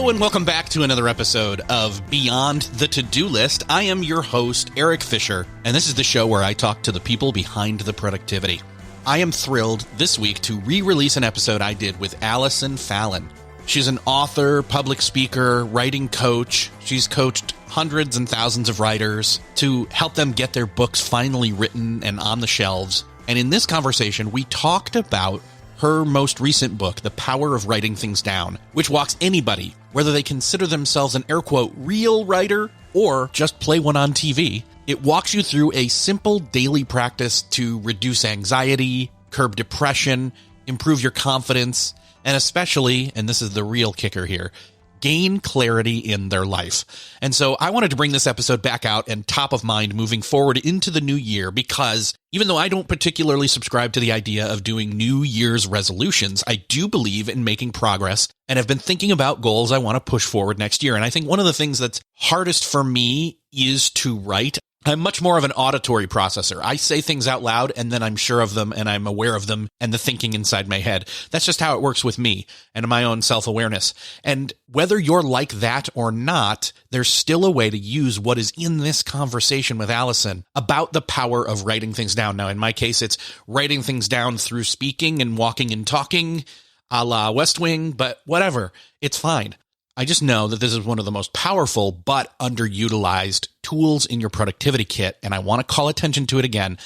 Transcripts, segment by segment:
Hello and welcome back to another episode of Beyond the To-Do List. I am your host, Eric Fisher, and this is the show where I talk to the people behind the productivity. I am thrilled this week to re-release an episode I did with Allison Fallon. She's an author, public speaker, writing coach. She's coached hundreds and thousands of writers to help them get their books finally written and on the shelves. And in this conversation, we talked about her most recent book, The Power of Writing Things Down, which walks anybody, whether they consider themselves an air quote real writer or just play one on TV. It walks you through a simple daily practice to reduce anxiety, curb depression, improve your confidence, and especially, and this is the real kicker here, gain clarity in their life. And so I wanted to bring this episode back out and top of mind moving forward into the new year, because even though I don't particularly subscribe to the idea of doing New Year's resolutions, I do believe in making progress and have been thinking about goals I want to push forward next year. And I think one of the things that's hardest for me is to write. I'm much more of an auditory processor. I say things out loud and then I'm sure of them and I'm aware of them and the thinking inside my head. That's just how it works with me and my own self-awareness. And whether you're like that or not, there's still a way to use what is in this conversation with Allison about the power of writing things down. Now, in my case, it's writing things down through speaking and walking and talking, a la West Wing, but whatever, it's fine. I just know that this is one of the most powerful but underutilized tools in your productivity kit, and I want to call attention to it again,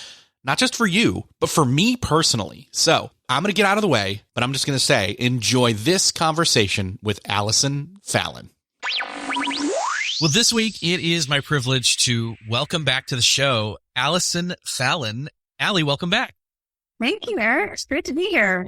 not just for you, but for me personally. So I'm going to get out of the way, but I'm just going to say, enjoy this conversation with Allison Fallon. Well, this week, it is my privilege to welcome back to the show, Allison Fallon. Allie, welcome back. Thank you, Eric. It's great to be here.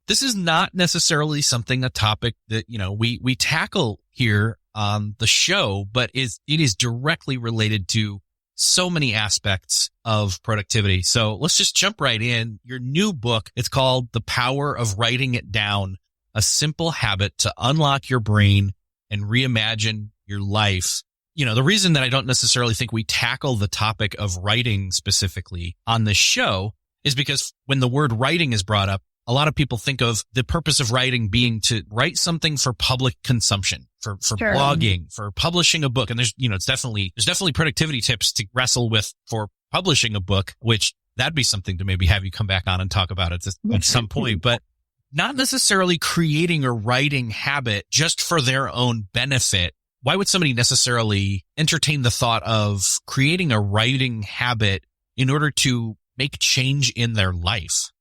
This is not necessarily a topic that, we tackle here on the show, but it is directly related to so many aspects of productivity. So let's just jump right in. Your new book, it's called The Power of Writing It Down, a simple habit to unlock your brain and reimagine your life. The reason that I don't necessarily think we tackle the topic of writing specifically on this show is because when the word writing is brought up, a lot of people think of the purpose of writing being to write something for public consumption, for sure, blogging, for publishing a book. And there's definitely productivity tips to wrestle with for publishing a book, which that'd be something to maybe have you come back on and talk about at some point, but not necessarily creating a writing habit just for their own benefit. Why would somebody necessarily entertain the thought of creating a writing habit in order to make change in their life?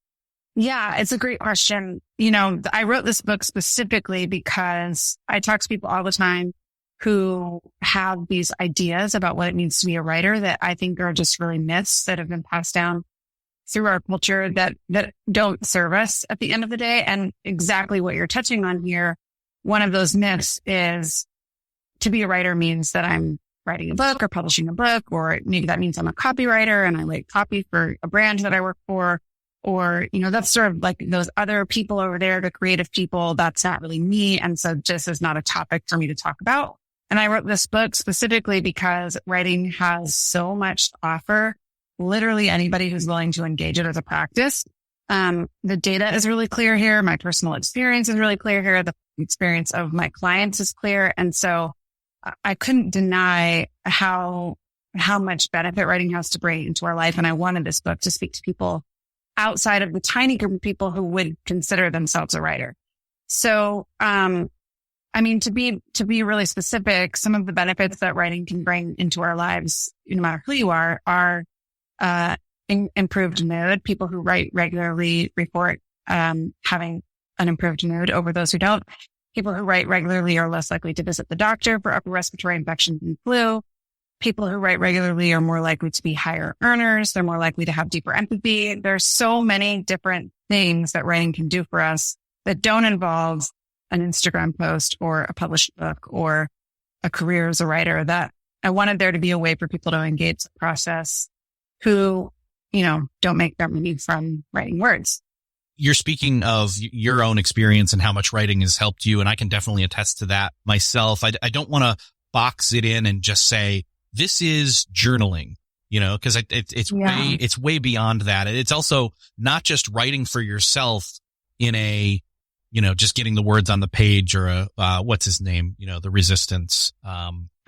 Yeah, it's a great question. I wrote this book specifically because I talk to people all the time who have these ideas about what it means to be a writer that I think are just really myths that have been passed down through our culture that don't serve us at the end of the day. And exactly what you're touching on here, one of those myths is to be a writer means that I'm writing a book or publishing a book, or maybe that means I'm a copywriter and I write copy for a brand that I work for. Or, that's sort of like those other people over there, the creative people. That's not really me. And so this is not a topic for me to talk about. And I wrote this book specifically because writing has so much to offer literally anybody who's willing to engage it as a practice. The data is really clear here. My personal experience is really clear here. The experience of my clients is clear. And so I couldn't deny how much benefit writing has to bring into our life. And I wanted this book to speak to people outside of the tiny group of people who would consider themselves a writer. So, to be really specific, some of the benefits that writing can bring into our lives, no matter who you are improved mood. People who write regularly report, having an improved mood over those who don't. People who write regularly are less likely to visit the doctor for upper respiratory infections and flu. People who write regularly are more likely to be higher earners. They're more likely to have deeper empathy. There's so many different things that writing can do for us that don't involve an Instagram post or a published book or a career as a writer, that I wanted there to be a way for people to engage the process who, don't make their money from writing words. You're speaking of your own experience and how much writing has helped you. And I can definitely attest to that myself. I don't want to box it in and just say, this is journaling, because it's way beyond that. It's also not just writing for yourself in a just getting the words on the page, or what's his name? The Resistance.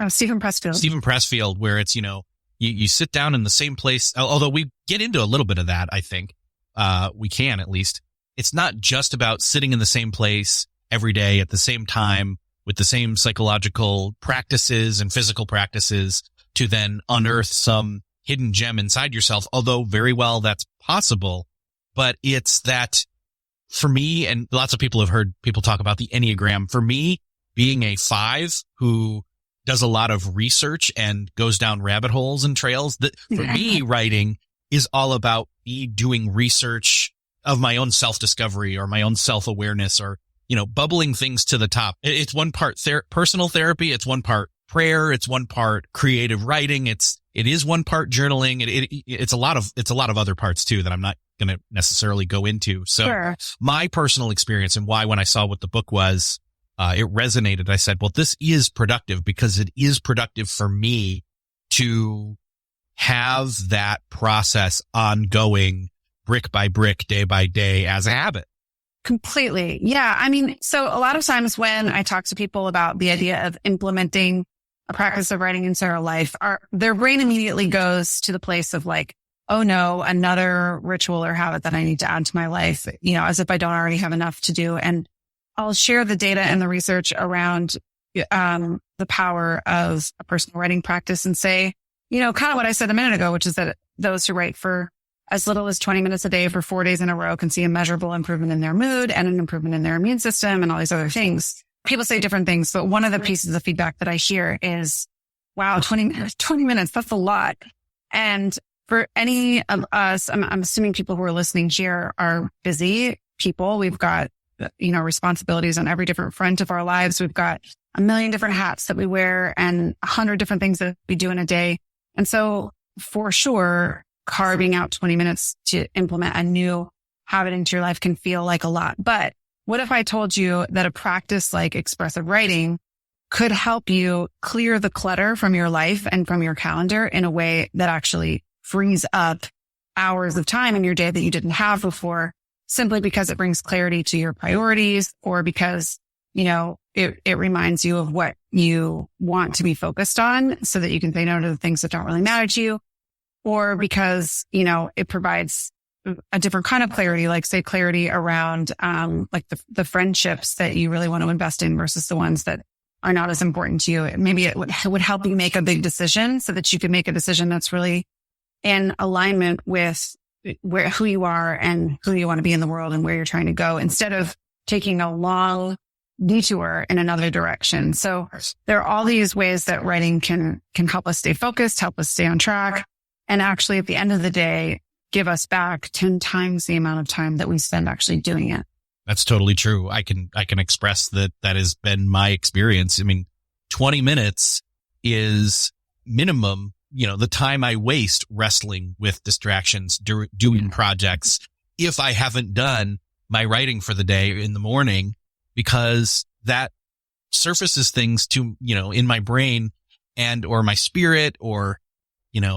Stephen Pressfield. Stephen Pressfield, where it's, you sit down in the same place. Although we get into a little bit of that, I think, we can at least. It's not just about sitting in the same place every day at the same time with the same psychological practices and physical practices to then unearth some hidden gem inside yourself. Although very well that's possible, but it's that for me, and lots of people have heard people talk about the Enneagram. For me, being a 5 who does a lot of research and goes down rabbit holes and trails, that for me, writing is all about me doing research of my own self-discovery or my own self-awareness, or, bubbling things to the top. It's one part personal therapy. It's one part prayer. It's one part creative writing. It is one part journaling. It's a lot of other parts too that I'm not going to necessarily go into. So sure. My personal experience and why, when I saw what the book was, it resonated. I said, well, this is productive because it is productive for me to have that process ongoing, brick by brick, day by day, as a habit. Completely. Yeah. I mean, so a lot of times when I talk to people about the idea of implementing a practice of writing into their life, their brain immediately goes to the place of like, oh no, another ritual or habit that I need to add to my life, as if I don't already have enough to do. And I'll share the data and the research around the power of a personal writing practice and say, kind of what I said a minute ago, which is that those who write for as little as 20 minutes a day for 4 days in a row can see a measurable improvement in their mood and an improvement in their immune system and all these other things. People say different things, but one of the pieces of feedback that I hear is, wow, 20 minutes, that's a lot. And for any of us, I'm assuming people who are listening here are busy people. We've got, responsibilities on every different front of our lives. We've got a million different hats that we wear and 100 different things that we do in a day. And so for sure, carving out 20 minutes to implement a new habit into your life can feel like a lot. But what if I told you that a practice like expressive writing could help you clear the clutter from your life and from your calendar in a way that actually frees up hours of time in your day that you didn't have before, simply because it brings clarity to your priorities, or because, it reminds you of what you want to be focused on so that you can say no to the things that don't really matter to you, or because, it provides a different kind of clarity, like say clarity around, like the friendships that you really want to invest in versus the ones that are not as important to you. Maybe it would help you make a big decision so that you can make a decision that's really in alignment with who you are and who you want to be in the world and where you're trying to go, instead of taking a long detour in another direction. So there are all these ways that writing can help us stay focused, help us stay on track, and actually at the end of the day, give us back 10 times the amount of time that we spend actually doing it. That's totally true. I can express that has been my experience. I mean, 20 minutes is minimum, the time I waste wrestling with distractions, doing projects, if I haven't done my writing for the day in the morning, because that surfaces things to, in my brain and, or my spirit, or,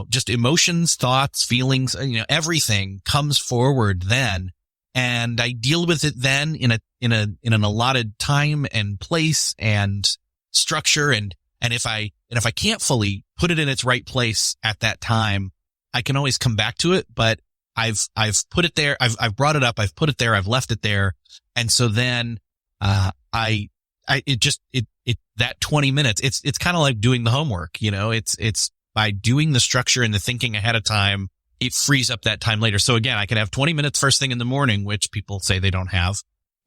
just emotions, thoughts, feelings, everything comes forward then. And I deal with it then in an allotted time and place and structure. And if I can't fully put it in its right place at that time, I can always come back to it. But I've put it there. I've brought it up. I've put it there. I've left it there. And so then, that 20 minutes, it's kind of like doing the homework, it's by doing the structure and the thinking ahead of time, it frees up that time later. So again, I can have 20 minutes first thing in the morning, which people say they don't have,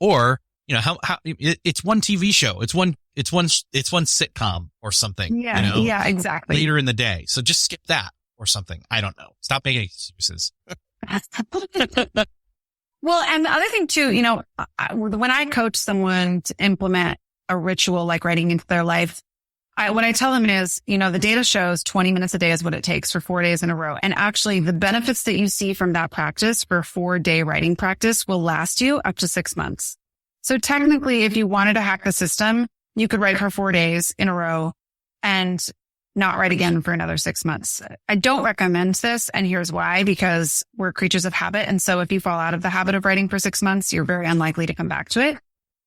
or, it's one TV show. It's one sitcom or something. Yeah. Yeah, exactly. Later in the day. So just skip that or something. I don't know. Stop making excuses. Well, and the other thing too, when I coach someone to implement a ritual like writing into their life, what I tell them is, the data shows 20 minutes a day is what it takes for 4 days in a row. And actually the benefits that you see from that practice for a 4-day writing practice will last you up to 6 months. So technically, if you wanted to hack the system, you could write for 4 days in a row and not write again for another 6 months. I don't recommend this. And here's why, because we're creatures of habit. And so if you fall out of the habit of writing for 6 months, you're very unlikely to come back to it.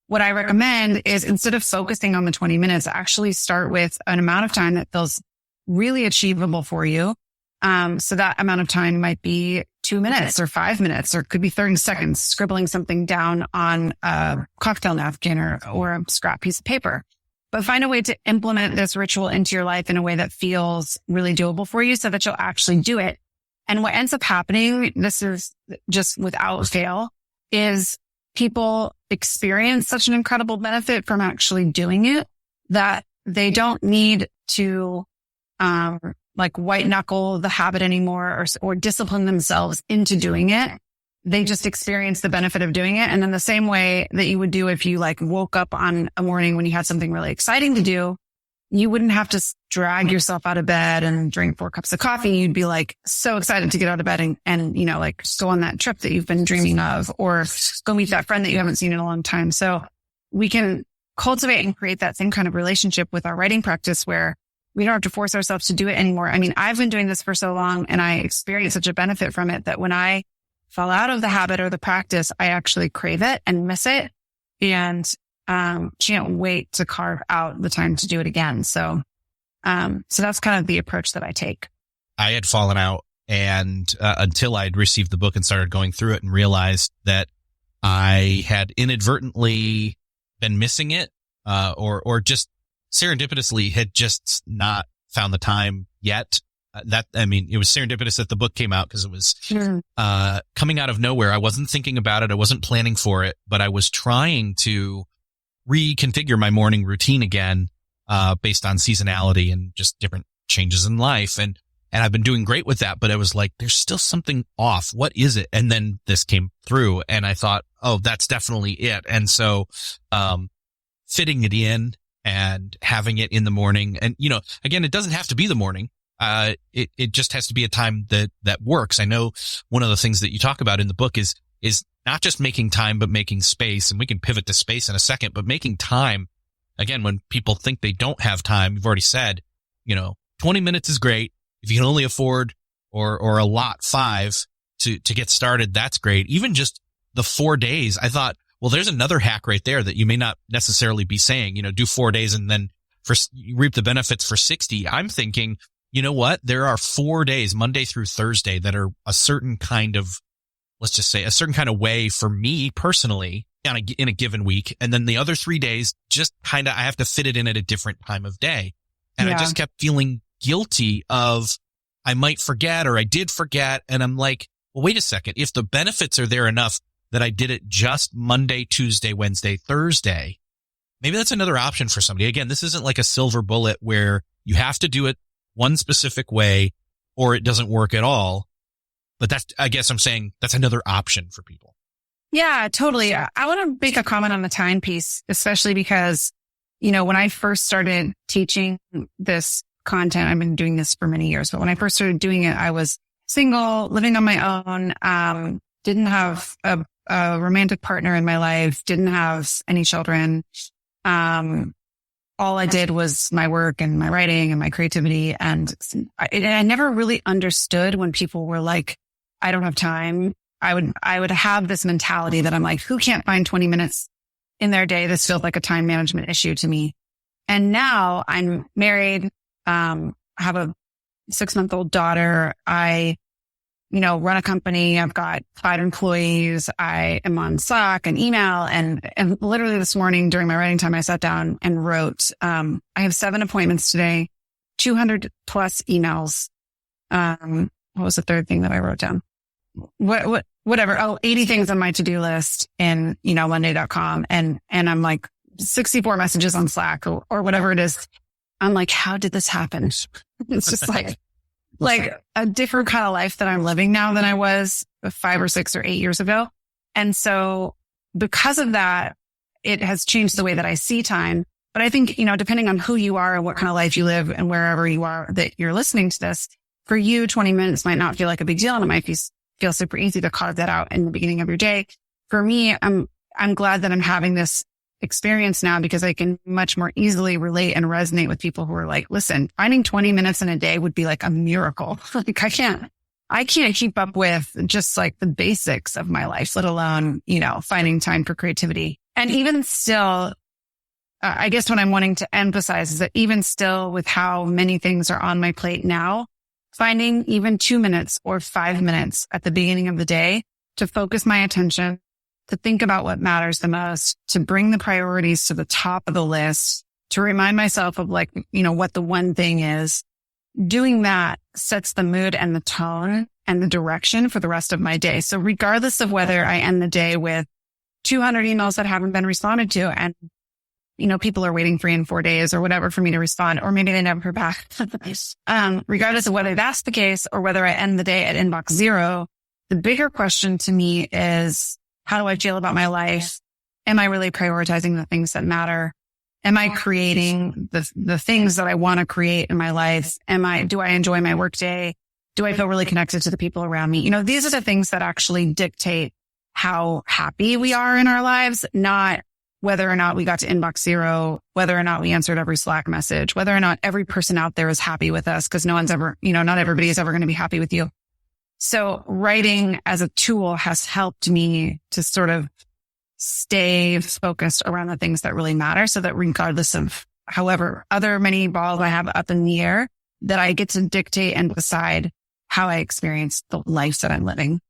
what I recommend is instead of focusing on the 20 minutes, actually start with an amount of time that feels really achievable for you. So that amount of time might be 2 minutes or 5 minutes, or it could be 30 seconds, scribbling something down on a cocktail napkin or a scrap piece of paper. But find a way to implement this ritual into your life in a way that feels really doable for you so that you'll actually do it. And what ends up happening, this is just without fail, is people experience such an incredible benefit from actually doing it that they don't need to, like white knuckle the habit anymore or discipline themselves into doing it. They just experience the benefit of doing it. And then the same way that you would do if you like woke up on a morning when you had something really exciting to do, you wouldn't have to drag yourself out of bed and drink 4 cups of coffee. You'd be like so excited to get out of bed and, you know, like go on that trip that you've been dreaming of or go meet that friend that you haven't seen in a long time. So we can cultivate and create that same kind of relationship with our writing practice where we don't have to force ourselves to do it anymore. I mean, I've been doing this for so long and I experienced such a benefit from it that when I fall out of the habit or the practice, I actually crave it and miss it and can't wait to carve out the time to do it again. So that's kind of the approach that I take. I had fallen out and until I'd received the book and started going through it and realized that I had inadvertently been missing it or just serendipitously had just not found the time yet. It was serendipitous that the book came out because it was coming out of nowhere. I wasn't thinking about it. I wasn't planning for it, but I was trying to reconfigure my morning routine again, based on seasonality and just different changes in life. And I've been doing great with that, but I was like, there's still something off. What is it? And then this came through and I thought, oh, that's definitely it. And so, fitting it in and having it in the morning. And, you know, again, it doesn't have to be the morning. It just has to be a time that works. I know one of the things that you talk about in the book is not just making time, but making space. And we can pivot to space in a second, but making time, again, when people think they don't have time, you've already said, you know, 20 minutes is great. If you can only afford or allot 5 to get started, that's great. Even just the 4 days, I thought, well, there's another hack right there that you may not necessarily be saying, you know, do 4 days and then you reap the benefits for 60. I'm thinking, you know what? There are 4 days, Monday through Thursday, that are a certain kind of, let's just say a certain kind of way for me personally in a given week. And then the other 3 days, just kind of, I have to fit it in at a different time of day. And I just kept feeling guilty of I might forget or I did forget. And I'm like, well, wait a second. If the benefits are there enough that I did it just Monday, Tuesday, Wednesday, Thursday, maybe that's another option for somebody. Again, this isn't like a silver bullet where you have to do it one specific way or it doesn't work at all. But I guess I'm saying that's another option for people. Yeah, totally. I want to make a comment on the time piece, especially because, you know, when I first started teaching this content, I've been doing this for many years, but when I first started doing it, I was single, living on my own, didn't have a romantic partner in my life, didn't have any children. All I did was my work and my writing and my creativity. And I never really understood when people were like, I don't have time. I would have this mentality that I'm like, who can't find 20 minutes in their day? This feels like a time management issue to me. And now I'm married, have a 6-month-old daughter. I, you know, run a company. I've got 5 employees. I am on Slack and email. And literally this morning during my writing time, I sat down and wrote, I have 7 appointments today, 200 plus emails. What was the third thing that I wrote down? Whatever. Oh, 80 things on my to-do list in, you know, Monday.com. And I'm like 64 messages on Slack or whatever it is. I'm like, how did this happen? It's just like a different kind of life that I'm living now than I was 5 or 6 or 8 years ago. And so because of that, it has changed the way that I see time. But I think, you know, depending on who you are and what kind of life you live and wherever you are that you're listening to this, for you, 20 minutes might not feel like a big deal. And it might feel super easy to carve that out in the beginning of your day. For me, I'm glad that I'm having this experience now because I can much more easily relate and resonate with people who are like, listen, finding 20 minutes in a day would be like a miracle. Like I can't keep up with just like the basics of my life, let alone, you know, finding time for creativity. And even still, I guess what I'm wanting to emphasize is that even still with how many things are on my plate now, finding even 2 minutes or 5 minutes at the beginning of the day to focus my attention, to think about what matters the most, to bring the priorities to the top of the list, to remind myself of like, what the one thing is. Doing that sets the mood and the tone and the direction for the rest of my day. So regardless of whether I end the day with 200 emails that haven't been responded to and, people are waiting 3 and 4 days or whatever for me to respond, or maybe they never hear back. Regardless of whether that's the case or whether I end the day at inbox 0, the bigger question to me is, how do I feel about my life? Am I really prioritizing the things that matter? Am I creating the things that I want to create in my life? Do I enjoy my work day? Do I feel really connected to the people around me? These are the things that actually dictate how happy we are in our lives, not whether or not we got to inbox 0, whether or not we answered every Slack message, whether or not every person out there is happy with us, because not everybody is ever going to be happy with you. So writing as a tool has helped me to sort of stay focused around the things that really matter, so that regardless of however other many balls I have up in the air, that I get to dictate and decide how I experience the life that I'm living.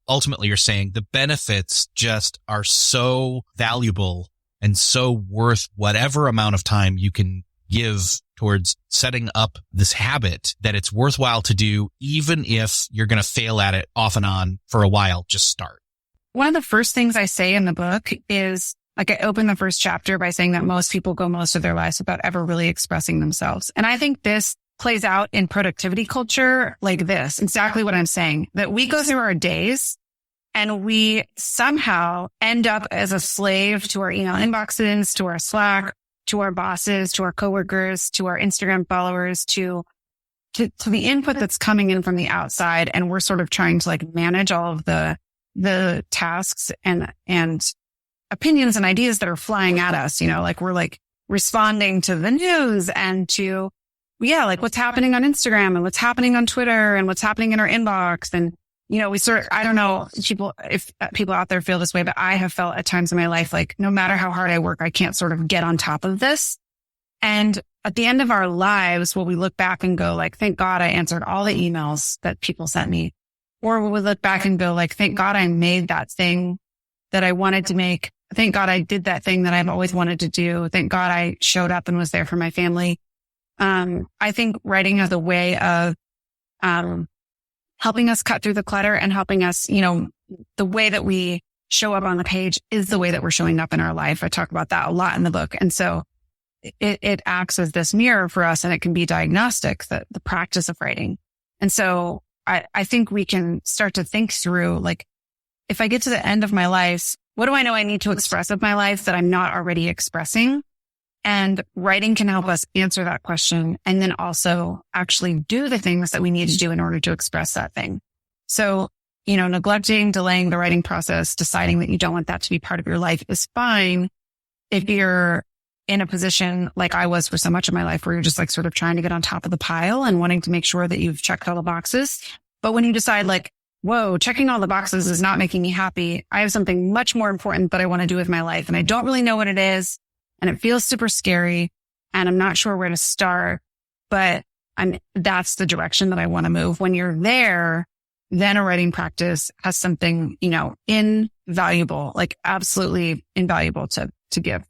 Ultimately, you're saying the benefits just are so valuable and so worth whatever amount of time you can give towards setting up this habit, that it's worthwhile to do, even if you're going to fail at it off and on for a while. Just start. One of the first things I say in the book is, like, I open the first chapter by saying that most people go most of their lives without ever really expressing themselves. And I think this plays out in productivity culture like this, exactly what I'm saying, that we go through our days and we somehow end up as a slave to our email inboxes, to our Slack, to our bosses, to our coworkers, to our Instagram followers, to the input that's coming in from the outside. And we're sort of trying to like manage all of the tasks and opinions and ideas that are flying at us, like we're like responding to the news and to, like what's happening on Instagram and what's happening on Twitter and what's happening in our inbox. And, I don't know if people out there feel this way, but I have felt at times in my life, like no matter how hard I work, I can't sort of get on top of this. And at the end of our lives, will we look back and go like, thank God I answered all the emails that people sent me? Or will we look back and go like, thank God I made that thing that I wanted to make. Thank God I did that thing that I've always wanted to do. Thank God I showed up and was there for my family. I think writing as a way of, helping us cut through the clutter and helping us, the way that we show up on the page is the way that we're showing up in our life. I talk about that a lot in the book. And so it acts as this mirror for us, and it can be diagnostic, the practice of writing. And so I think we can start to think through, like, if I get to the end of my life, what do I know I need to express of my life that I'm not already expressing? And writing can help us answer that question, and then also actually do the things that we need to do in order to express that thing. So, neglecting, delaying the writing process, deciding that you don't want that to be part of your life is fine if you're in a position like I was for so much of my life, where you're just like sort of trying to get on top of the pile and wanting to make sure that you've checked all the boxes. But when you decide like, whoa, checking all the boxes is not making me happy, I have something much more important that I want to do with my life, and I don't really know what it is. And it feels super scary, and I'm not sure where to start, but that's the direction that I want to move. When you're there, then a writing practice has something, invaluable, like absolutely invaluable to give.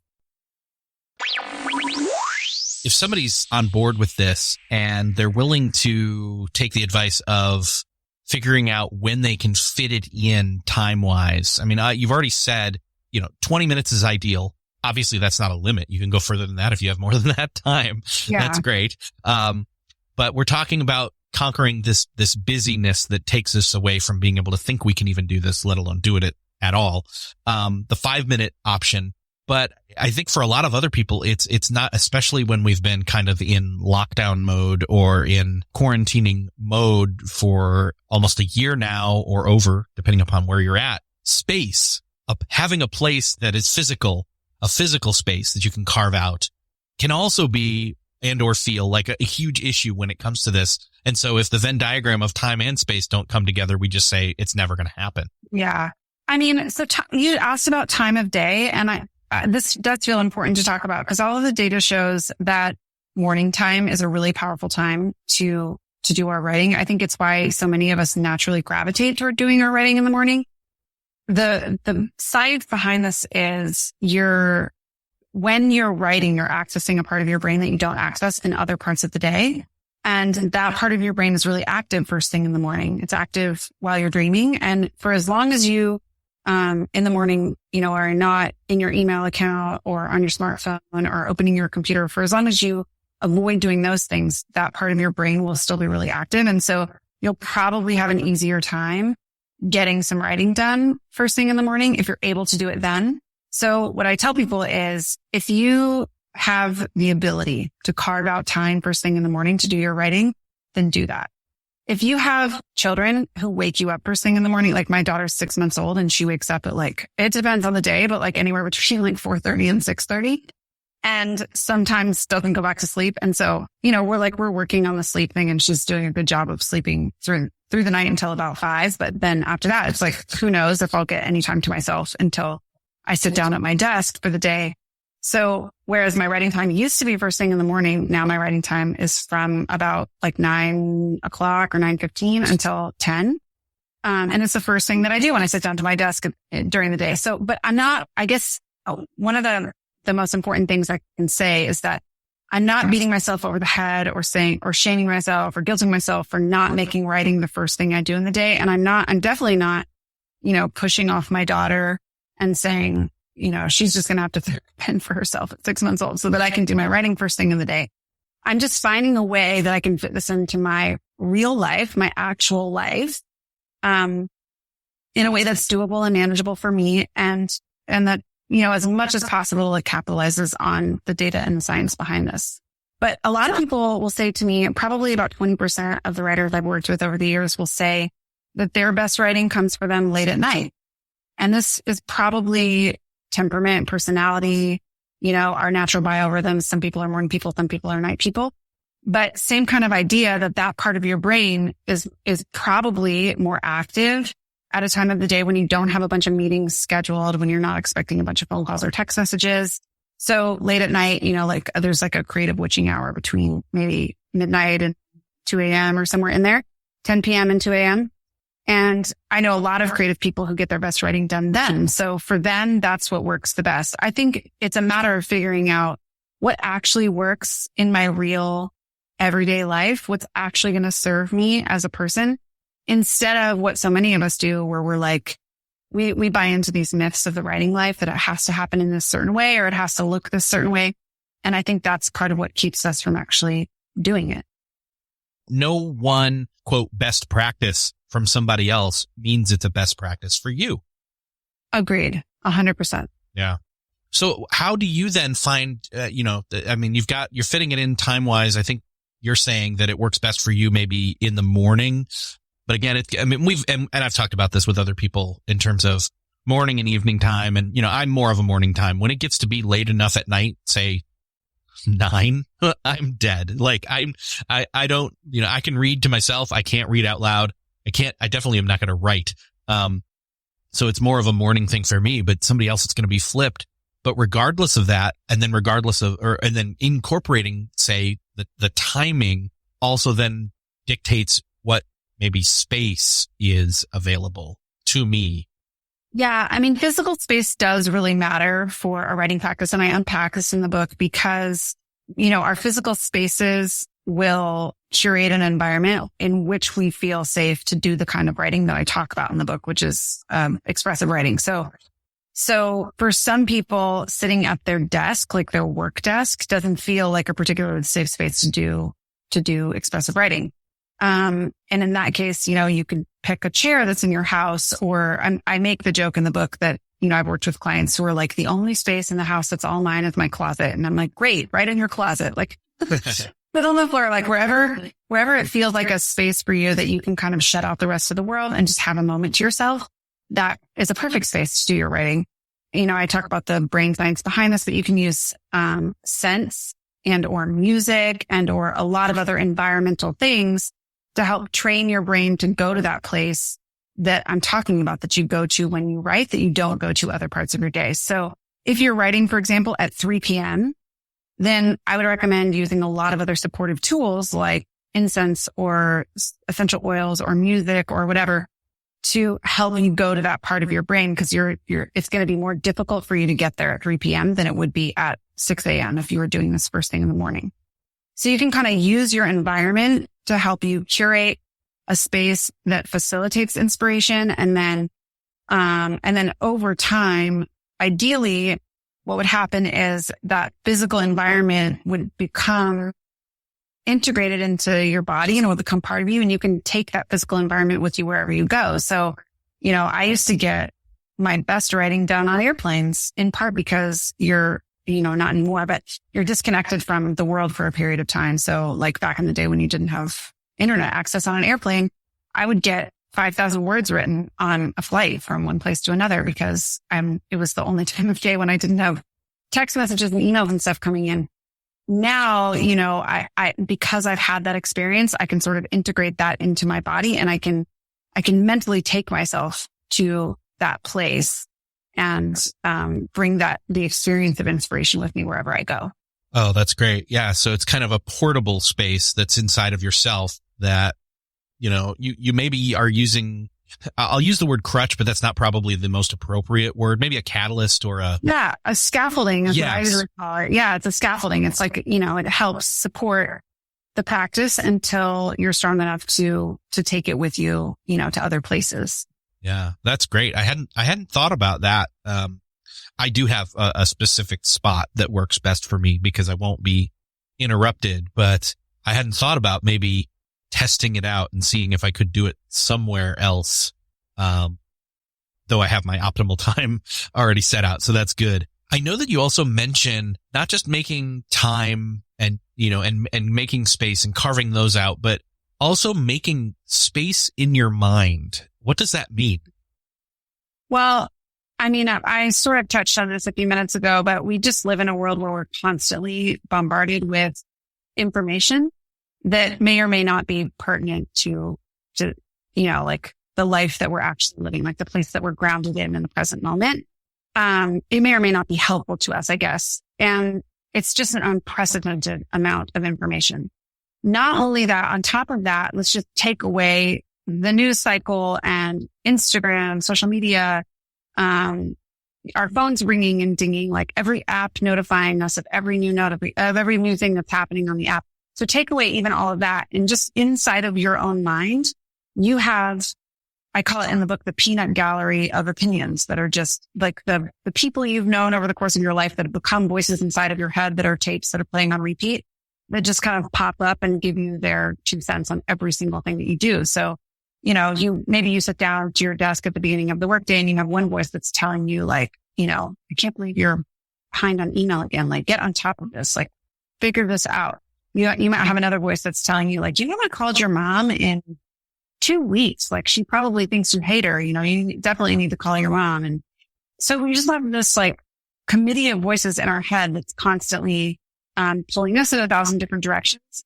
If somebody's on board with this and they're willing to take the advice of figuring out when they can fit it in time-wise, I mean, you've already said, 20 minutes is ideal. Obviously, that's not a limit. You can go further than that if you have more than that time. Yeah. That's great. But we're talking about conquering this busyness that takes us away from being able to think we can even do this, let alone do it at all. The 5-minute option. But I think for a lot of other people, it's not, especially when we've been kind of in lockdown mode or in quarantining mode for almost a year now or over, depending upon where you're at. Space, having a place that is physical, a physical space that you can carve out, can also be and or feel like a huge issue when it comes to this. And so if the Venn diagram of time and space don't come together, we just say it's never going to happen. Yeah. I mean, so you asked about time of day, and this does feel important to talk about because all of the data shows that morning time is a really powerful time to do our writing. I think it's why so many of us naturally gravitate toward doing our writing in the morning. The science behind this is when you're writing, you're accessing a part of your brain that you don't access in other parts of the day. And that part of your brain is really active first thing in the morning. It's active while you're dreaming. And for as long as you, in the morning, are not in your email account or on your smartphone or opening your computer, for as long as you avoid doing those things, that part of your brain will still be really active. And so you'll probably have an easier time getting some writing done first thing in the morning if you're able to do it then. So what I tell people is if you have the ability to carve out time first thing in the morning to do your writing, then do that. If you have children who wake you up first thing in the morning, like my daughter's 6 months old and she wakes up at it depends on the day, but anywhere between 4:30 and 6:30. And sometimes doesn't go back to sleep. And so, we're working on the sleep thing and she's doing a good job of sleeping through the night until about 5. But then after that, it's who knows if I'll get any time to myself until I sit down at my desk for the day. So whereas my writing time used to be first thing in the morning, now my writing time is from about 9 o'clock or 9:15 until 10. And it's the first thing that I do when I sit down to my desk during the day. So, but I guess one of the most important things I can say is that I'm not beating myself over the head or shaming myself or guilting myself for not making writing the first thing I do in the day. And I'm definitely not, pushing off my daughter and saying, she's just going to have to pen for herself at 6 months old so that I can do my writing first thing in the day. I'm just finding a way that I can fit this into my real life, my actual life, in a way that's doable and manageable for me. And that, as much as possible, it capitalizes on the data and the science behind this. But a lot of people will say to me, probably about 20% of the writers I've worked with over the years will say that their best writing comes for them late at night. And this is probably temperament, personality, our natural biorhythms. Some people are morning people, some people are night people. But same kind of idea that part of your brain is probably more active at a time of the day when you don't have a bunch of meetings scheduled, when you're not expecting a bunch of phone calls or text messages. So late at night, there's a creative witching hour between maybe midnight and 2 a.m. or somewhere in there, 10 p.m. and 2 a.m. And I know a lot of creative people who get their best writing done then. So for them, that's what works the best. I think it's a matter of figuring out what actually works in my real everyday life, what's actually going to serve me as a person, instead of what so many of us do where we're we buy into these myths of the writing life that it has to happen in this certain way or it has to look this certain way. And I think that's part of what keeps us from actually doing it. No one, quote, best practice from somebody else means it's a best practice for you. Agreed. 100%. Yeah. So how do you then find, you're fitting it in time wise. I think you're saying that it works best for you maybe in the morning. But again, and I've talked about this with other people in terms of morning and evening time. And, I'm more of a morning time. When it gets to be late enough at night, say 9, I'm dead. I don't, I can read to myself. I can't read out loud. I definitely am not going to write. So it's more of a morning thing for me, but somebody else, it's going to be flipped. But regardless of that, and then and then incorporating, say, the timing also then dictates what maybe space is available to me. Yeah. Physical space does really matter for a writing practice. And I unpack this in the book because, our physical spaces will curate an environment in which we feel safe to do the kind of writing that I talk about in the book, which is expressive writing. So for some people, sitting at their desk, like their work desk, doesn't feel like a particularly safe space to do expressive writing. And in that case, you can pick a chair that's in your house, or I make the joke in the book that, I've worked with clients who are like, the only space in the house that's all mine is my closet. And I'm like, great, right in your closet. But on the floor, wherever it feels like a space for you that you can kind of shut out the rest of the world and just have a moment to yourself, that is a perfect space to do your writing. I talk about the brain science behind this, but you can use scents and or music and or a lot of other environmental things to help train your brain to go to that place that I'm talking about, that you go to when you write, that you don't go to other parts of your day. So If you're writing, for example, at 3 p.m., then I would recommend using a lot of other supportive tools like incense or essential oils or music or whatever to help you go to that part of your brain, because it's going to be more difficult for you to get there at 3 p.m. than it would be at 6 a.m. if you were doing this first thing in the morning. So you can kind of use your environment to help you curate a space that facilitates inspiration. And then over time, ideally, what would happen is that physical environment would become integrated into your body and it will become part of you. And you can take that physical environment with you wherever you go. So, I used to get my best writing done on airplanes, in part because you're, not anymore, but you're disconnected from the world for a period of time. So like back in the day when you didn't have internet access on an airplane, I would get 5,000 words written on a flight from one place to another because it was the only time of day when I didn't have text messages and emails and stuff coming in. Now, I because I've had that experience, I can sort of integrate that into my body, and I can mentally take myself to that place and bring the experience of inspiration with me wherever I go. Oh, that's great. Yeah. So it's kind of a portable space that's inside of yourself that, you maybe are using, I'll use the word crutch, but that's not probably the most appropriate word. Maybe a catalyst or a scaffolding is what I usually call it. Yeah. It's a scaffolding. It's like, it helps support the practice until you're strong enough to take it with you, to other places. Yeah, that's great. I hadn't thought about that. I do have a specific spot that works best for me because I won't be interrupted, but I hadn't thought about maybe testing it out and seeing if I could do it somewhere else. Though I have my optimal time already set out. So that's good. I know that you also mention not just making time and making space and carving those out, but also making space in your mind. What does that mean? Well, I sort of touched on this a few minutes ago, but we just live in a world where we're constantly bombarded with information that may or may not be pertinent to like the life that we're actually living, like the place that we're grounded in the present moment. It may or may not be helpful to us, I guess. And it's just an unprecedented amount of information. Not only that, on top of that, let's just take away the news cycle and Instagram, social media, our phones ringing and dinging, like every app notifying us of every new of every new thing that's happening on the app. So take away even all of that, and just inside of your own mind, you have, I call it in the book, the peanut gallery of opinions that are just like the people you've known over the course of your life that have become voices inside of your head that are tapes that are playing on repeat that just kind of pop up and give you their 2 cents on every single thing that you do. So, you sit down to your desk at the beginning of the workday and you have one voice that's telling you like, I can't believe you're behind on email again. Like, get on top of this, like figure this out. You might have another voice that's telling you like, I called your mom in 2 weeks. Like, she probably thinks you hate her. You definitely need to call your mom. And so we just have this like committee of voices in our head that's constantly pulling us in 1,000 different directions.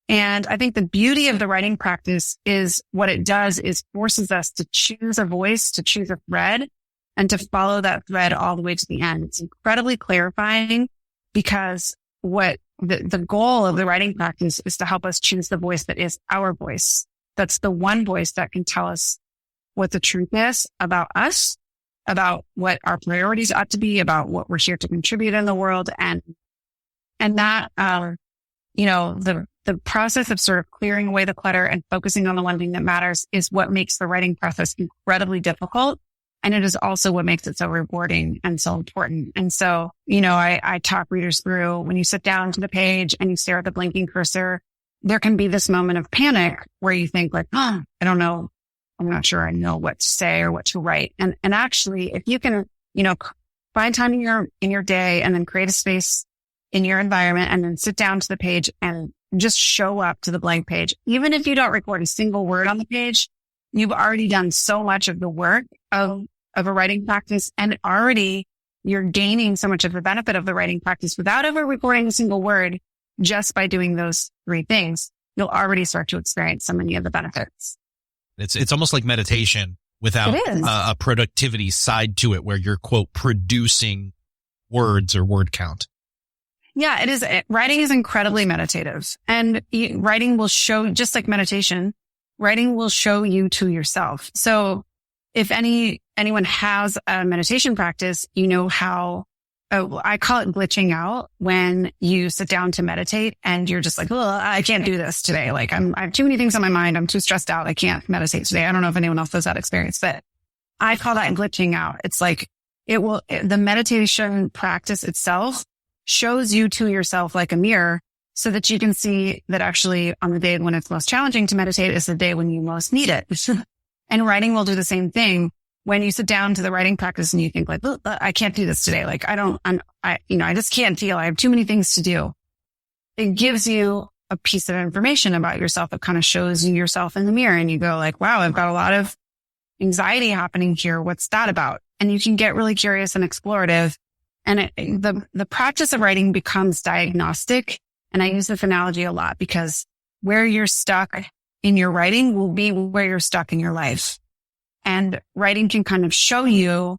And I think the beauty of the writing practice is what it does is forces us to choose a voice, to choose a thread, and to follow that thread all the way to the end. It's incredibly clarifying because what the goal of the writing practice is to help us choose the voice that is our voice. That's the one voice that can tell us what the truth is about us, about what our priorities ought to be, about what we're here to contribute in the world. And that, the process of sort of clearing away the clutter and focusing on the one thing that matters is what makes the writing process incredibly difficult. And it is also what makes it so rewarding and so important. And so, I talk readers through when you sit down to the page and you stare at the blinking cursor, there can be this moment of panic where you think like, I don't know. I'm not sure I know what to say or what to write. And actually, if you can, find time in your day and then create a space in your environment and then sit down to the page and just show up to the blank page. Even if you don't record a single word on the page, you've already done so much of the work of a writing practice, and already you're gaining so much of the benefit of the writing practice without ever recording a single word. Just by doing those 3 things, you'll already start to experience so many of the benefits. It's almost like meditation without a productivity side to it where you're, quote, producing words or word count. Yeah, it is. Writing is incredibly meditative, and writing will show, just like meditation, writing will show you to yourself. So if anyone has a meditation practice, you know how, I call it glitching out, when you sit down to meditate and you're just like, oh, I can't do this today. Like I have too many things on my mind. I'm too stressed out. I can't meditate today. I don't know if anyone else has that experience, but I call that glitching out. It's like the meditation practice itself shows you to yourself like a mirror, so that you can see that actually on the day when it's most challenging to meditate is the day when you most need it. And writing will do the same thing. When you sit down to the writing practice and you think like, I can't do this today. Like I just can't deal. I have too many things to do. It gives you a piece of information about yourself that kind of shows you yourself in the mirror, and you go like, wow, I've got a lot of anxiety happening here. What's that about? And you can get really curious and explorative. And the practice of writing becomes diagnostic. And I use this analogy a lot, because where you're stuck in your writing will be where you're stuck in your life. And writing can kind of show you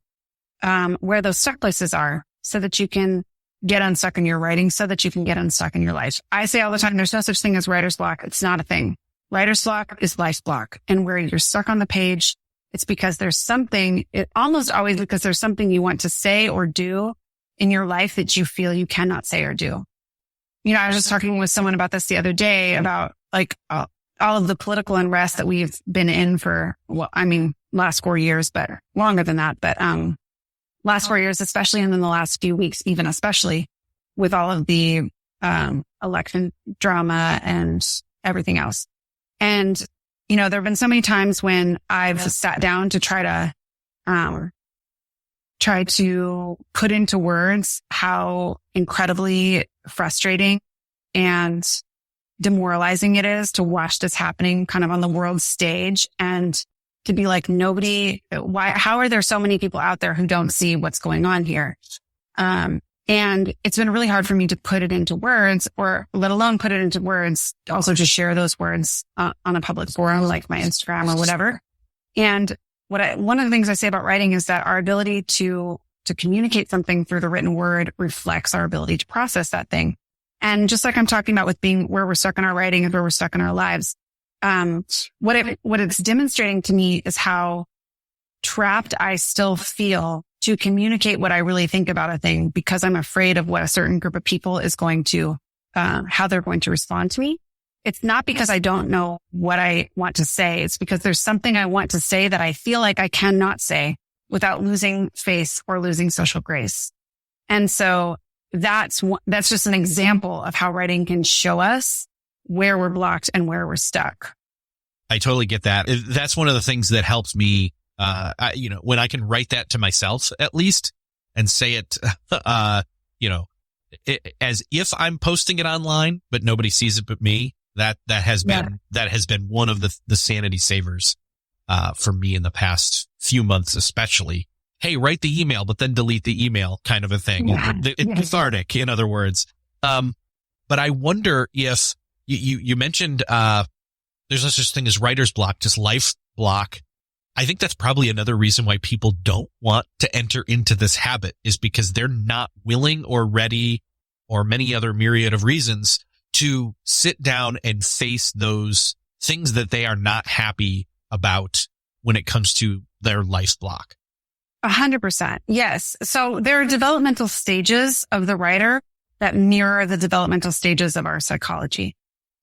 where those stuck places are, so that you can get unstuck in your writing, so that you can get unstuck in your life. I say all the time, there's no such thing as writer's block. It's not a thing. Writer's block is life block. And where you're stuck on the page, it's because there's something, almost always because there's something you want to say or do in your life that you feel you cannot say or do. I was just talking with someone about this the other day, about like all of the political unrest that we've been in for, last 4 years, but longer than that. But last 4 years, especially, and then the last few weeks, even especially, with all of the election drama and everything else. And, there have been so many times when I've sat down to try to put into words how incredibly frustrating and demoralizing it is to watch this happening kind of on the world stage, and to be like, how are there so many people out there who don't see what's going on here? And it's been really hard for me to put it into words, or let alone put it into words, also to share those words on a public forum like my Instagram or whatever. And one of the things I say about writing is that our ability to communicate something through the written word reflects our ability to process that thing. And just like I'm talking about with being where we're stuck in our writing and where we're stuck in our lives, what it's demonstrating to me is how trapped I still feel to communicate what I really think about a thing, because I'm afraid of what a certain group of people is going to, how they're going to respond to me. It's not because I don't know what I want to say. It's because there's something I want to say that I feel like I cannot say without losing face or losing social grace. And so that's just an example of how writing can show us where we're blocked and where we're stuck. I totally get that. That's one of the things that helps me, when I can write that to myself, at least, and say it, as if I'm posting it online, but nobody sees it but me. That has been one of the sanity savers, for me in the past few months, especially. Hey, write the email, but then delete the email, kind of a thing. Yeah. It's cathartic, in other words. But I wonder if you mentioned, there's no such thing as writer's block, just life block. I think that's probably another reason why people don't want to enter into this habit, is because they're not willing or ready, or many other myriad of reasons, to sit down and face those things that they are not happy about when it comes to their life block. 100%. Yes. So there are developmental stages of the writer that mirror the developmental stages of our psychology.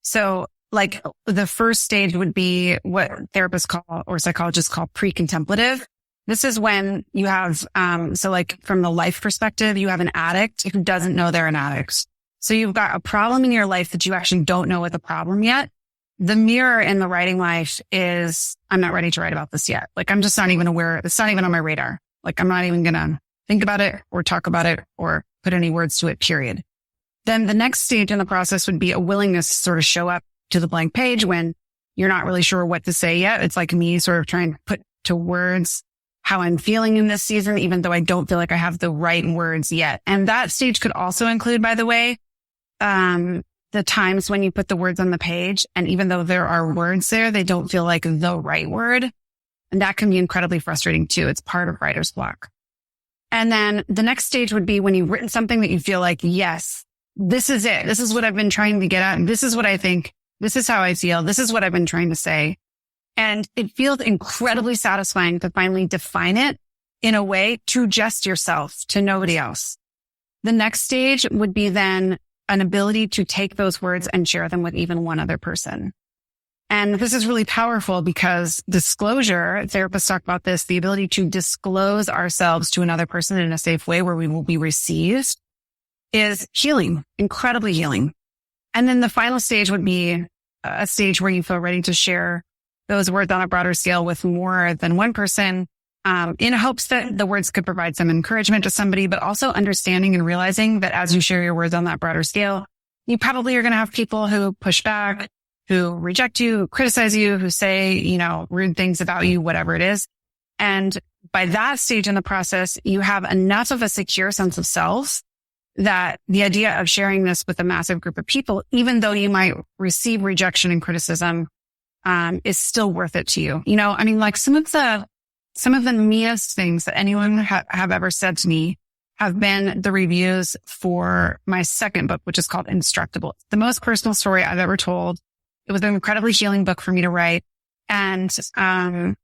So like the first stage would be what therapists call, or psychologists call, pre-contemplative. This is when you have, so like from the life perspective, you have an addict who doesn't know they're an addict. So you've got a problem in your life that you actually don't know what the problem yet. The mirror in the writing life is, I'm not ready to write about this yet. Like I'm just not even aware. It's not even on my radar. Like I'm not even going to think about it or talk about it or put any words to it, period. Then the next stage in the process would be a willingness to sort of show up to the blank page when you're not really sure what to say yet. It's like me sort of trying to put to words how I'm feeling in this season, even though I don't feel like I have the right words yet. And that stage could also include, by the way, the times when you put the words on the page, and even though there are words there, they don't feel like the right word. And that can be incredibly frustrating too. It's part of writer's block. And then the next stage would be when you've written something that you feel like, yes, this is it. This is what I've been trying to get at. This is what I think. This is how I feel. This is what I've been trying to say. And it feels incredibly satisfying to finally define it in a way to just yourself, to nobody else. The next stage would be then an ability to take those words and share them with even one other person. And this is really powerful because disclosure, therapists talk about this, the ability to disclose ourselves to another person in a safe way where we will be received is healing, incredibly healing. And then the final stage would be a stage where you feel ready to share those words on a broader scale with more than one person, in hopes that the words could provide some encouragement to somebody, but also understanding and realizing that as you share your words on that broader scale, you probably are going to have people who push back, who reject you, who criticize you, who say, rude things about you, whatever it is. And by that stage in the process, you have enough of a secure sense of self that the idea of sharing this with a massive group of people, even though you might receive rejection and criticism, is still worth it to you. Like some of the meanest things that anyone have ever said to me have been the reviews for my second book, which is called Instructable. The most personal story I've ever told. It was an incredibly healing book for me to write. And I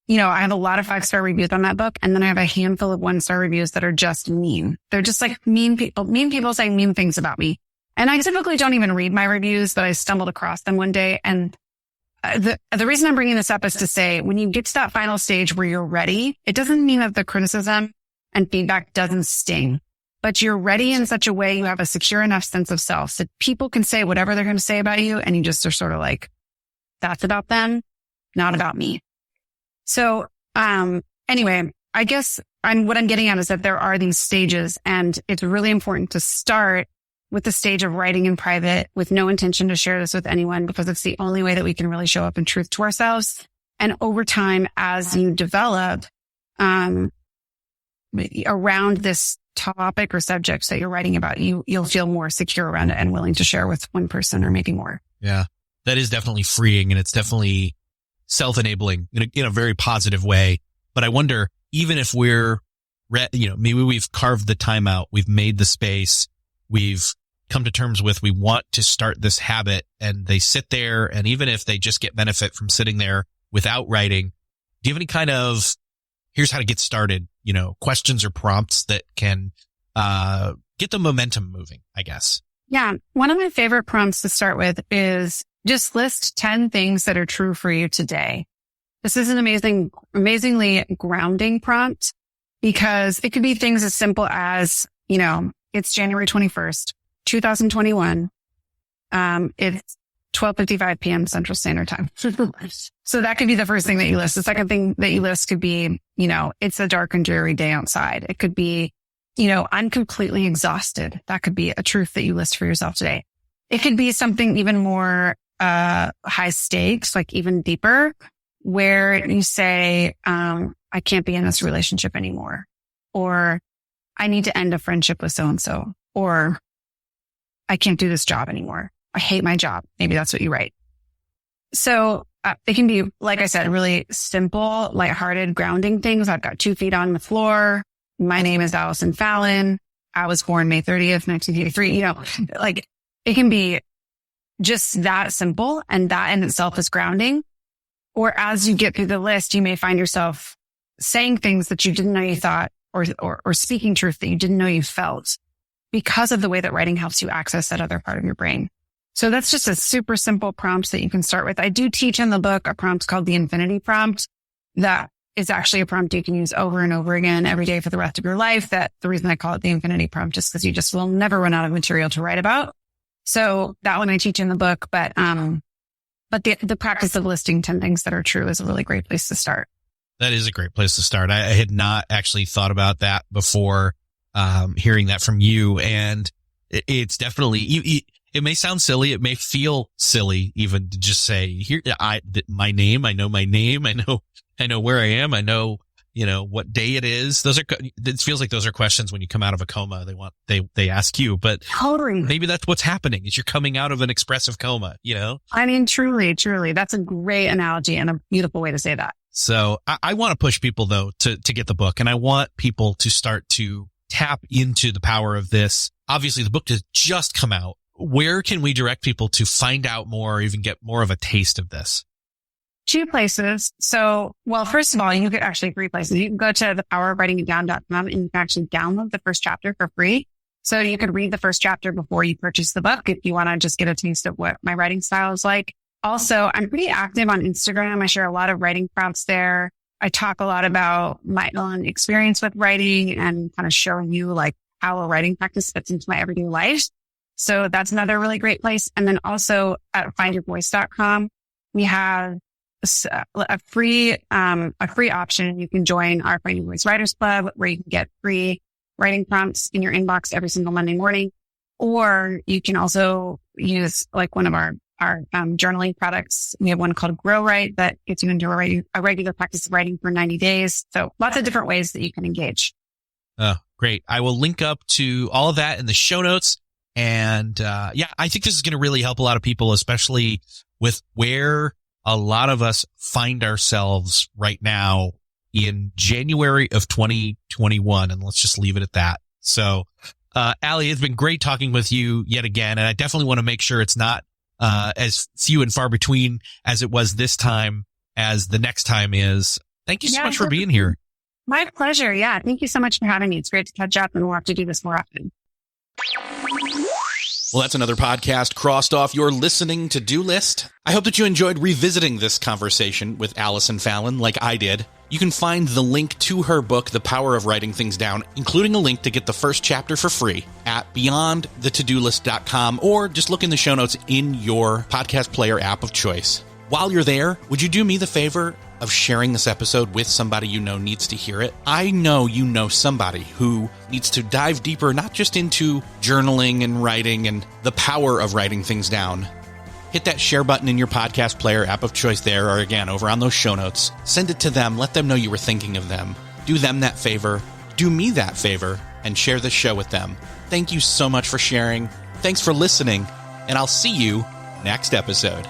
have a lot of 5-star reviews on that book. And then I have a handful of 1-star reviews that are just mean. They're just like mean people saying mean things about me. And I typically don't even read my reviews, but I stumbled across them one day. And the reason I'm bringing this up is to say, when you get to that final stage where you're ready, it doesn't mean that the criticism and feedback doesn't sting, but you're ready in such a way you have a secure enough sense of self that people can say whatever they're going to say about you. And you just are sort of like, that's about them, not about me. So, anyway, I guess what I'm getting at is that there are these stages, and it's really important to start with the stage of writing in private with no intention to share this with anyone, because it's the only way that we can really show up in truth to ourselves. And over time, as you develop, around this topic or subjects that you're writing about, you'll feel more secure around it and willing to share with one person or maybe more. Yeah, that is definitely freeing, and it's definitely self-enabling in a very positive way. But I wonder, even if we're, maybe we've carved the time out, we've made the space, we've come to terms with, we want to start this habit, and they sit there, and even if they just get benefit from sitting there without writing, do you have any kind of, here's how to get started, questions or prompts that can get the momentum moving, I guess? Yeah. One of my favorite prompts to start with is just list 10 things that are true for you today. This is an amazingly grounding prompt, because it could be things as simple as, it's January 21st, 2021. It's 12:55 p.m. Central Standard Time. So that could be the first thing that you list. The second thing that you list could be, it's a dark and dreary day outside. It could be, I'm completely exhausted. That could be a truth that you list for yourself today. It could be something even more high stakes, like even deeper, where you say, I can't be in this relationship anymore, or I need to end a friendship with so-and-so, or I can't do this job anymore. I hate my job. Maybe that's what you write. So it can be, like I said, really simple, lighthearted, grounding things. I've got 2 feet on the floor. My name is Allison Fallon. I was born May 30th, 1983. It can be just that simple, and that in itself is grounding. Or as you get through the list, you may find yourself saying things that you didn't know you thought, or speaking truth that you didn't know you felt, because of the way that writing helps you access that other part of your brain. So that's just a super simple prompt that you can start with. I do teach in the book a prompt called the infinity prompt. That is actually a prompt you can use over and over again every day for the rest of your life. That the reason I call it the infinity prompt is because you just will never run out of material to write about. So that one I teach in the book, but the practice of listing 10 things that are true is a really great place to start. That is a great place to start. I had not actually thought about that before, hearing that from you. And it's definitely, it may sound silly. It may feel silly even to just say, here, my name, I know my name. I know where I am. I know, what day it is. It feels like those are questions when you come out of a coma. They ask you, but totally, maybe that's what's happening is you're coming out of an expressive coma, I mean, truly, that's a great analogy and a beautiful way to say that. So I want to push people, though, to get the book. And I want people to start to tap into the power of this. Obviously, the book has just come out. Where can we direct people to find out more or even get more of a taste of this? 2 places. So, well, first of all, you could actually 3 places. You can go to thepowerofwritingitdown.com and you can actually download the first chapter for free. So you could read the first chapter before you purchase the book if you want to just get a taste of what my writing style is like. Also, I'm pretty active on Instagram. I share a lot of writing prompts there. I talk a lot about my own experience with writing and kind of showing you like how a writing practice fits into my everyday life. So that's another really great place. And then also at findyourvoice.com, we have a free option. You can join our Find Your Voice Writers Club where you can get free writing prompts in your inbox every single Monday morning. Or you can also use like one of our journaling products. We have one called Grow Write that gets you into a regular practice of writing for 90 days. So lots of different ways that you can engage. Oh, great. I will link up to all of that in the show notes. And I think this is going to really help a lot of people, especially with where a lot of us find ourselves right now in January of 2021. And let's just leave it at that. So, Allie, it's been great talking with you yet again. And I definitely want to make sure it's not as few and far between as it was this time as the next time is. Thank you so much for being here. My pleasure. Yeah. Thank you so much for having me. It's great to catch up and we'll have to do this more often. Well, that's another podcast crossed off your listening to-do list. I hope that you enjoyed revisiting this conversation with Allison Fallon like I did. You can find the link to her book, The Power of Writing Things Down, including a link to get the first chapter for free at beyondthetodolist.com, or just look in the show notes in your podcast player app of choice. While you're there, would you do me the favor of sharing this episode with somebody you know needs to hear it? I know you know somebody who needs to dive deeper, not just into journaling and writing and the power of writing things down. Hit that share button in your podcast player app of choice there, or again, over on those show notes. Send it to them. Let them know you were thinking of them. Do them that favor. Do me that favor and share this show with them. Thank you so much for sharing. Thanks for listening, and I'll see you next episode.